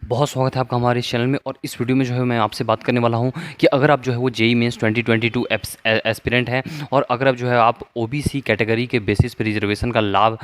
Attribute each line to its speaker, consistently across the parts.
Speaker 1: बहुत स्वागत है आपका हमारे इस चैनल में। और इस वीडियो में जो है मैं आपसे बात करने वाला हूं कि अगर आप जो है वो जेईई मेंस 2022 एस्पिरेंट हैं और अगर आप जो है आप ओबीसी कैटेगरी के बेसिस पे रिजर्वेशन का लाभ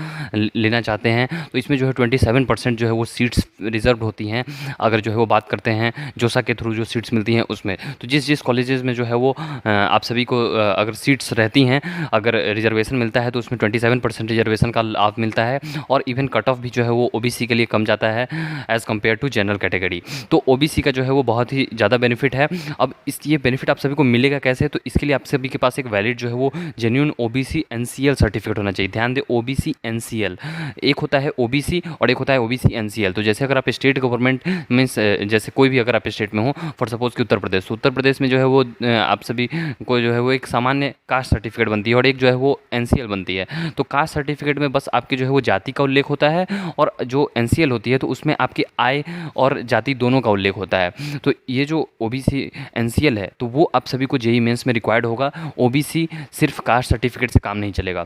Speaker 1: लेना चाहते हैं तो इसमें जो है 27% जो है वो सीट्स रिजर्व होती हैं। अगर जो है वो बात करते हैं जोसा के थ्रू जो सीट्स मिलती हैं उसमें, तो जिस जिस कॉलेजेस में जो है वो आप सभी को अगर सीट्स रहती हैं, अगर रिजर्वेशन मिलता है तो उसमें 27% रिजर्वेशन का लाभ मिलता है। और इवन कट ऑफ भी जो है वो ओबीसी के लिए कम जाता है as compared to general category. तो ओबीसी का जो है वो बहुत ही ज़्यादा बेनिफिट है। अब ये बेनिफिट आप सभी को मिलेगा कैसे, तो इसके लिए आप सभी के पास एक वैलिड जो है वो जेन्युइन ओबीसी एनसीएल सर्टिफिकेट होना चाहिए। ध्यान दें, ओबीसी एनसीएल, एक होता है ओबीसी और एक होता है ओबीसी एनसीएल। तो जैसे अगर आप स्टेट गवर्नमेंट मीन्स जैसे कोई भी अगर आप स्टेट में हो, फॉर सपोज कि उत्तर प्रदेश में जो है वो आप सभी को जो है वो एक सामान्य कास्ट सर्टिफिकेट बनती है और एक जो है वो एनसीएल बनती है। तो कास्ट सर्टिफिकेट में बस आपके जो है वो जाति का उल्लेख होता है और जो एनसीएल होती है तो उसमें आपकी आय और जाति दोनों का उल्लेख होता है। तो ये जो ओबीसी एनसीएल है तो वो आप सभी को जेईई मेंस में रिक्वायर्ड होगा। ओबीसी सिर्फ कास्ट सर्टिफिकेट से काम नहीं चलेगा।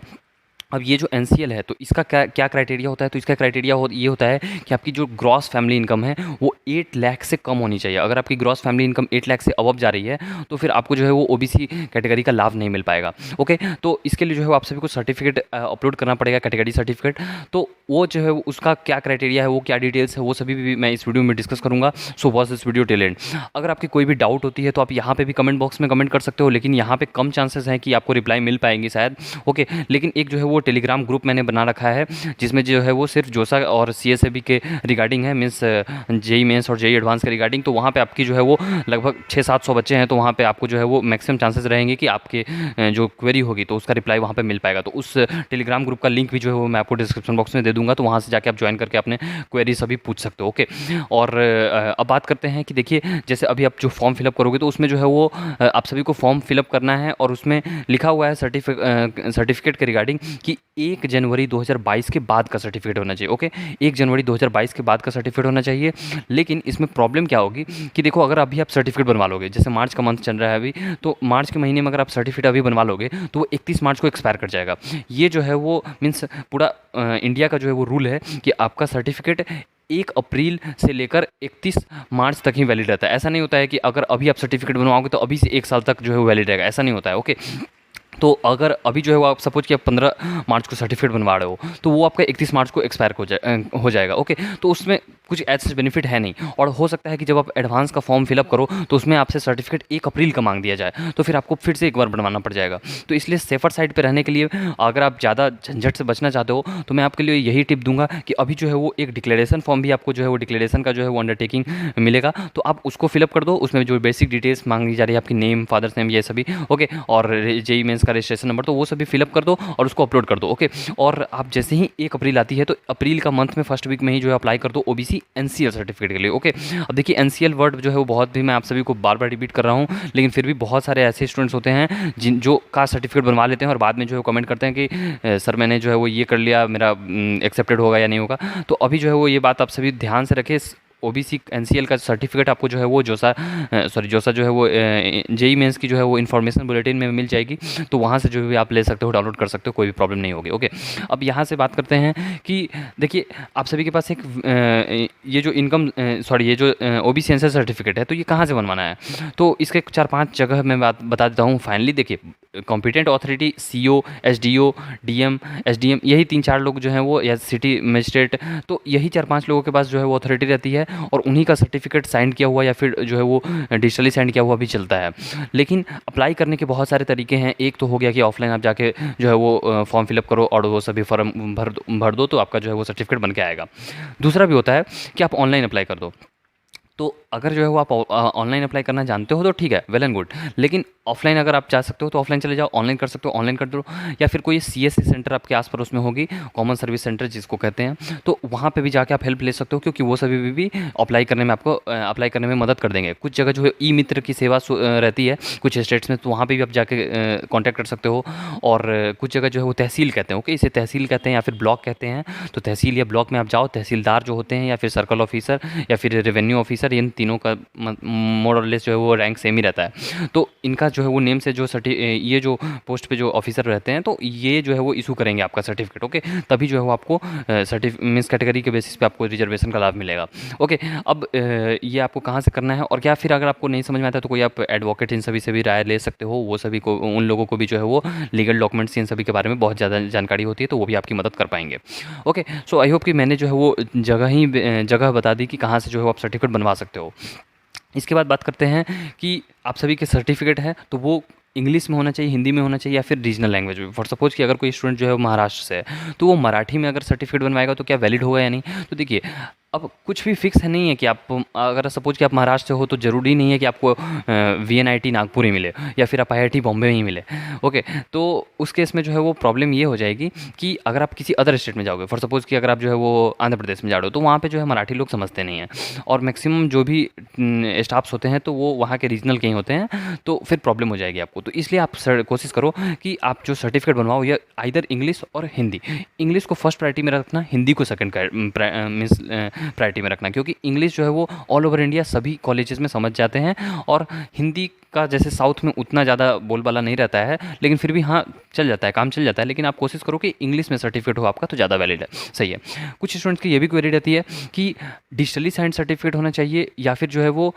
Speaker 1: अब ये जो एनसीएल है तो इसका क्या क्या क्राइटेरिया होता है, तो इसका क्राइटेरिया ये होता है कि आपकी जो ग्रॉस फैमिली इनकम है वो 8 लाख से कम होनी चाहिए। अगर आपकी ग्रॉस फैमिली इनकम 8 लाख से अबव जा रही है तो फिर आपको जो है वो ओबीसी कैटेगरी का लाभ नहीं मिल पाएगा। ओके, तो इसके लिए जो है वो आप सभी को सर्टिफिकेट अपलोड करना पड़ेगा, कैटेगरी सर्टिफिकेट। तो वो जो है उसका क्या क्राइटेरिया है, वो क्या डिटेल्स है, वो सभी भी मैं इस वीडियो में डिस्कस करूँगा। So watch this video till and. अगर आपकी कोई भी डाउट होती है तो आप यहाँ पे भी कमेंट बॉक्स में कमेंट कर सकते हो, लेकिन यहाँ पे कम चांसेस हैं कि आपको रिप्लाई मिल पाएंगे शायद। ओके, लेकिन एक जो है वो टेलीग्राम ग्रुप मैंने बना रखा है जिसमें जो है वो सिर्फ जोसा और सीएसएबी के रिगार्डिंग है, मीन्स जेईई मेंस और जेईई एडवांस के रिगार्डिंग। तो वहाँ पे आपकी जो है वो लगभग 600-700 बच्चे हैं, तो वहाँ पे आपको जो है वो मैक्सिमम चांसेस रहेंगे कि आपके जो क्वेरी होगी तो उसका रिप्लाई वहाँ पे मिल पाएगा। तो उस टेलीग्राम ग्रुप का लिंक भी जो है वो मैं आपको डिस्क्रिप्शन बॉक्स में दे दूँगा, तो वहाँ से जाके आप ज्वाइन करके अपने क्वेरी सभी पूछ सकते हो। ओके, और अब बात करते हैं कि देखिए जैसे अभी आप जो फॉर्म फिलअप करोगे तो उसमें जो है वो आप सभी को फॉर्म फिलअप करना है और उसमें लिखा हुआ है सर्टिफिकेट के रिगार्डिंग कि 1 जनवरी 2022 के बाद का सर्टिफिकेट होना चाहिए। ओके, 1 जनवरी 2022 के बाद का सर्टिफिकेट होना चाहिए। लेकिन इसमें प्रॉब्लम क्या होगी कि देखो अगर अभी आप सर्टिफिकेट बनवा लोगे, जैसे मार्च का मंथ चल रहा है अभी, तो मार्च के महीने में अगर आप सर्टिफिकेट अभी बनवा लोगे तो वो 31 मार्च को एक्सपायर कर जाएगा। ये जो है वो मीन्स पूरा इंडिया का जो है वो रूल है कि आपका सर्टिफिकेट 1 अप्रैल से लेकर 31 मार्च तक ही वैलिड रहता है। ऐसा नहीं होता है कि अगर अभी आप सर्टिफिकेट बनवाओगे तो अभी से 1 साल तक जो है वो वैलिड रहेगा, ऐसा नहीं होता है। ओके, तो अगर अभी जो है वो आप सपोज कि आप 15 मार्च को सर्टिफिकेट बनवा रहे हो तो वो आपका 31 मार्च को एक्सपायर हो जाएगा। ओके, तो उसमें कुछ ऐसा बेनिफिट है नहीं। और हो सकता है कि जब आप एडवांस का फॉर्म फिलअप करो तो उसमें आपसे सर्टिफिकेट 1 अप्रैल का मांग दिया जाए, तो फिर आपको फिर से एक बार बनवाना पड़ जाएगा। तो इसलिए सेफर साइड पे रहने के लिए अगर आप ज़्यादा झंझट से बचना चाहते हो तो मैं आपके लिए यही टिप दूंगा कि अभी जो है वो एक डिक्लेरेशन फॉर्म भी आपको जो है वो डिक्लेरेशन का जो है वो अंडरटेकिंग मिलेगा, तो आप उसको फिलअप कर दो। उसमें जो बेसिक डिटेल्स मांगी जा रही है, आपकी नेम, फादर्स नेम, ये सभी। ओके, और जेईई मेंस का रजिस्ट्रेशन नंबर, तो वो सभी फिलअप कर दो और उसको अपलोड कर दो। ओके, और आप जैसे ही 1 अप्रैल आती है तो अप्रैल का मंथ में फर्स्ट वीक में ही जो है अप्लाई कर दो ओबीसी एनसीएल सर्टिफिकेट के लिए। ओके, अब देखिए एनसीएल वर्ड जो है वो बहुत भी, मैं आप सभी को बार बार रिपीट कर रहा हूँ, लेकिन फिर भी बहुत सारे ऐसे स्टूडेंट्स होते हैं जो कास्ट सर्टिफिकेट बनवा लेते हैं और बाद में जो है कमेंट करते हैं कि सर मैंने जो है वो ये कर लिया, मेरा एक्सेप्टेड होगा या नहीं होगा। तो अभी जो है वो ये बात आप सभी ध्यान से रखें, ओबीसी एनसीएल का सर्टिफिकेट आपको जो है वो जोसा जो है वो जेईई मेंस की जो है वो इन्फॉर्मेशन बुलेटिन में मिल जाएगी, तो वहाँ से जो भी आप ले सकते हो, डाउनलोड कर सकते हो, कोई भी प्रॉब्लम नहीं होगी। ओके, अब यहाँ से बात करते हैं कि देखिए आप सभी के पास एक ये जो ये जो ओबीसी एनसीएल सर्टिफिकेट है तो ये कहाँ से बनवाना है, तो इसके 4-5 जगह मैं बता देता हूँ। फाइनली देखिए competent authority, CO, SDO, DM, SDM, यही 3-4 लोग जो हैं वो, या सिटी मजिस्ट्रेट, तो यही 4-5 लोगों के पास जो है वो अथॉरिटी रहती है और उन्हीं का सर्टिफिकेट साइन किया हुआ या फिर जो है वो डिजिटली साइन किया हुआ भी चलता है। लेकिन अप्लाई करने के बहुत सारे तरीके हैं। एक तो हो गया कि ऑफलाइन आप जाके जो है वो फॉर्म फिलअप करो और वो सभी फॉर्म भर दो तो आपका जो है वो सर्टिफिकेट बन के आएगा। दूसरा भी होता है कि आप ऑनलाइन अप्लाई कर दो। तो अगर जो है वो आप ऑनलाइन अप्लाई करना जानते हो तो ठीक है, वेल एंड गुड। लेकिन ऑफलाइन अगर आप जा सकते हो तो ऑफलाइन चले जाओ, ऑनलाइन कर सकते हो ऑनलाइन कर दो, या फिर कोई सीएससी सेंटर आपके आस पड़ोस में होगी, कॉमन सर्विस सेंटर जिसको कहते हैं, तो वहाँ पे भी जाके आप हेल्प ले सकते हो, क्योंकि वो सभी भी अप्लाई करने में आपको अप्लाई करने में मदद कर देंगे। कुछ जगह जो है ई मित्र की सेवा रहती है कुछ स्टेट्स में, तो वहाँ पर भी आप जाके कॉन्टैक्ट कर सकते हो। और कुछ जगह जो है वो तहसील कहते हैं, ओके, इसे तहसील कहते हैं या फिर ब्लॉक कहते हैं। तो तहसील या ब्लॉक में आप जाओ, तहसीलदार जो होते हैं या फिर सर्कल ऑफिसर या फिर रेवेन्यू ऑफिसर, इन तीनों का मोर और लेस जो है वो रैंक सेम ही रहता है। तो इनका जो है वो नेम से जो ये जो पोस्ट पे जो ऑफिसर रहते हैं, तो ये जो है वो इशू करेंगे आपका सर्टिफिकेट। ओके, तभी जो है वो आपको मीन्स कैटेगरी के बेसिस पे आपको रिजर्वेशन का लाभ मिलेगा। ओके, अब ये आपको कहाँ से करना है और क्या, फिर अगर आपको नहीं समझ में आता है तो कोई आप एडवोकेट इन सभी से भी राय ले सकते हो। वो सभी को, उन लोगों को भी जो है वो लीगल डॉक्यूमेंट्स इन सभी के बारे में बहुत ज़्यादा जानकारी होती है, तो वो भी आपकी मदद कर पाएंगे। ओके, सो आई होप कि मैंने जो है वो जगह बता दी कि कहाँ से जो है वो आप सर्टिफिकेट बनवा सकते हो। इसके बाद बात करते हैं कि आप सभी के सर्टिफिकेट है तो वो इंग्लिश में होना चाहिए, हिंदी में होना चाहिए, या फिर रीजनल लैंग्वेज में। फॉर सपोज कि अगर कोई स्टूडेंट जो है वो महाराष्ट्र से है तो वो मराठी में अगर सर्टिफिकेट बनवाएगा तो क्या वैलिड होगा या नहीं। तो देखिए, अब कुछ भी फिक्स है नहीं है कि आप, अगर सपोज कि आप महाराष्ट्र से हो तो ज़रूरी नहीं है कि आपको VNIT नागपुर ही मिले या फिर आप IIT बॉम्बे में ही मिले। ओके, तो उस केस में जो है वो प्रॉब्लम ये हो जाएगी कि अगर आप किसी अदर स्टेट में जाओगे, फॉर सपोज कि अगर आप जो है वो आंध्र प्रदेश में जा रहे हो, तो वहाँ पे जो है मराठी लोग समझते नहीं हैं, और मैक्सिमम जो भी स्टाफ्स होते हैं तो वो वहाँ के रीजनल के ही होते हैं, तो फिर प्रॉब्लम हो जाएगी आपको। तो इसलिए आप कोशिश करो कि आप जो सर्टिफिकेट बनवाओ या आइदर इंग्लिश और हिंदी, इंग्लिश को फर्स्ट प्रायोरिटी में रखना, हिंदी को सेकंड मीन्स प्रायोरिटी में रखना, क्योंकि इंग्लिश जो है वो ऑल ओवर इंडिया सभी कॉलेजेस में समझ जाते हैं, और हिंदी का जैसे साउथ में उतना ज़्यादा बोलबाला नहीं रहता है, लेकिन फिर भी हाँ चल जाता है, काम चल जाता है। लेकिन आप कोशिश करो कि इंग्लिश में सर्टिफिकेट हो आपका तो ज़्यादा वैलिड है, सही है। कुछ स्टूडेंट्स की ये भी क्वेरी रहती है कि डिजिटली साइंड सर्टिफिकेट होना चाहिए या फिर जो है वो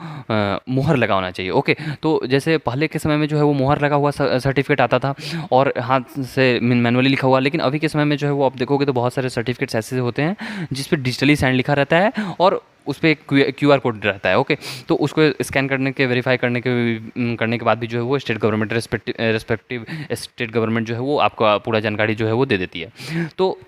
Speaker 1: मोहर लगा होना चाहिए। ओके, तो जैसे पहले के समय में जो है वो मोहर लगा हुआ सर्टिफिकेट आता था और हाथ से मैनुअली लिखा हुआ, लेकिन अभी के समय में जो है वो आप देखोगे तो बहुत सारे सर्टिफिकेट्स ऐसे होते हैं जिस पर डिजिटली साइन लिखा रहता है और उस पर QR कोड रहता है। ओके, तो उसको स्कैन करने के, वेरीफाई करने के बाद भी जो है वो state government respective state government जो है वो आपका पूरा जानकारी जो है वो दे देती है। तो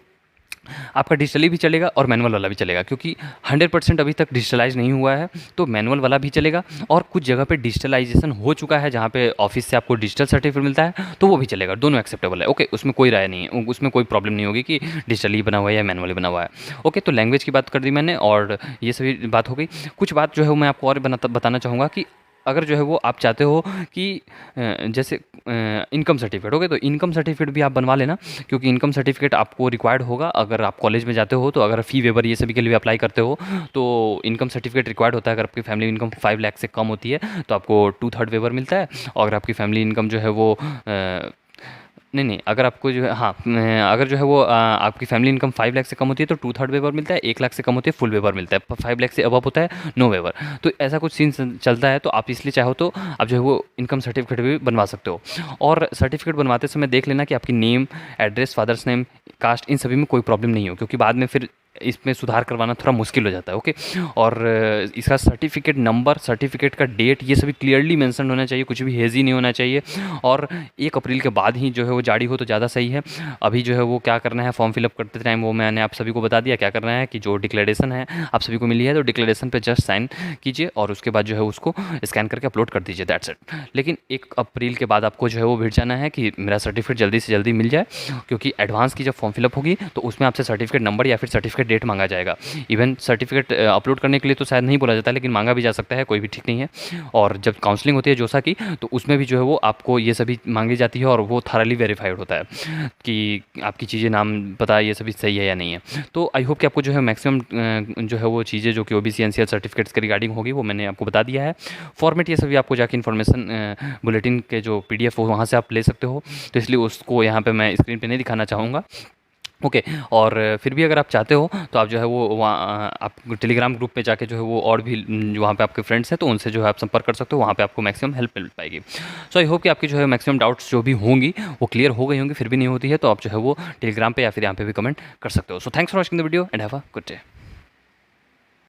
Speaker 1: आपका डिजिटली भी चलेगा और मैनुअल वाला भी चलेगा, क्योंकि 100% अभी तक डिजिटलाइज नहीं हुआ है, तो मैनुअल वाला भी चलेगा। और कुछ जगह पे डिजिटलाइजेशन हो चुका है जहाँ पे ऑफिस से आपको डिजिटल सर्टिफिकेट मिलता है, तो वो भी चलेगा, दोनों एक्सेप्टेबल है। ओके, उसमें कोई राय नहीं है, उसमें कोई प्रॉब्लम नहीं होगी कि डिजिटली बना हुआ है या मैनुअली बना हुआ है। ओके, तो लैंग्वेज की बात कर दी मैंने और ये सभी बात हो गई। कुछ बात जो है मैं आपको और बताना चाहूँगा कि अगर जो है वो आप चाहते हो कि जैसे इनकम सर्टिफिकेट, ओके, तो इनकम सर्टिफिकेट भी आप बनवा लेना, क्योंकि इनकम सर्टिफिकेट आपको रिक्वायर्ड होगा अगर आप कॉलेज में जाते हो। तो अगर फ़ी वेवर ये सभी के लिए अप्लाई करते हो तो इनकम सर्टिफिकेट रिक्वायर्ड होता है। अगर आपकी फैमिली इनकम 5 लाख से कम होती है तो आपको 2/3 वेवर मिलता है, और अगर आपकी फैमिली इनकम जो है वो नहीं, अगर आपको जो है, हाँ, अगर जो है वो आपकी फैमिली इनकम 5 लाख से कम होती है तो 2/3 वेवर मिलता है, 1 लाख से कम होती है फुल वेवर मिलता है, 5 लाख से अबव होता है नो वेवर। तो ऐसा कुछ सीन चलता है, तो आप इसलिए चाहो तो आप जो है वो इनकम सर्टिफिकेट भी बनवा सकते हो। और सर्टिफिकेट बनवाते समय देख लेना कि आपकी name, address, father's name, caste, इन सभी में कोई प्रॉब्लम नहीं हो, क्योंकि बाद में फिर इसमें सुधार करवाना थोड़ा मुश्किल हो जाता है। ओके, और इसका सर्टिफिकेट नंबर, सर्टिफिकेट का डेट, ये सभी क्लियरली मेंशन होना चाहिए, कुछ भी हेजी नहीं होना चाहिए, और 1 अप्रैल के बाद ही जो है वो जारी हो तो ज़्यादा सही है। अभी जो है वो क्या करना है, फॉर्म फिलअप करते टाइम वो मैंने आप सभी को बता दिया क्या करना है, कि जो डिक्लेरेशन है आप सभी को मिली है तो डिक्लेरेशन पे जस्ट साइन कीजिए और उसके बाद जो है उसको स्कैन करके अपलोड कर दीजिए, दैट्स इट। लेकिन 1 अप्रैल के बाद आपको जो है वो भिड़ जाना है कि मेरा सर्टिफिकेट जल्दी से जल्दी मिल जाए, क्योंकि एडवांस की जब फॉर्म फिलअप होगी तो उसमें आपसे सर्टिफिकेट नंबर या फिर सर्टिफिकेट डेट मांगा जाएगा। इवन सर्टिफिकेट अपलोड करने के लिए तो शायद नहीं बोला जाता है, लेकिन मांगा भी जा सकता है, कोई भी ठीक नहीं है। और जब काउंसलिंग होती है जोसा की, तो उसमें भी जो है वो आपको ये सभी मांगी जाती है और वो थॉरली वेरीफाइड होता है कि आपकी चीज़ें, नाम, पता, ये सभी सही है या नहीं है। तो आई होप कि आपको जो है मैक्सिमम जो है वो चीज़ें जो कि OBC NCL सर्टिफिकेट्स के रिगार्डिंग होगी वो मैंने आपको बता दिया है। फॉर्मेट ये सभी आपको जाके इन्फॉर्मेशन बुलेटिन के जो PDF हो वहाँ से आप ले सकते हो, तो इसलिए उसको यहाँ पे मैं स्क्रीन पे नहीं दिखाना चाहूँगा। ओके, और फिर भी अगर आप चाहते हो तो आप जो है वो वहाँ आप टेलीग्राम ग्रुप पे जाके जो है वो और भी वहाँ पे आपके फ्रेंड्स हैं तो उनसे जो है आप संपर्क कर सकते हो, वहाँ पे आपको मैक्सिमम हेल्प मिल पाएगी। सो आई होप कि आपकी जो है मैक्सिमम डाउट्स जो भी होंगी वो क्लियर हो गई होंगी, फिर भी नहीं होती है तो आप जो है वो टेलीग्राम पे या फिर यहाँ पे भी कमेंट कर सकते हो। So thanks for watching the video and have a good day.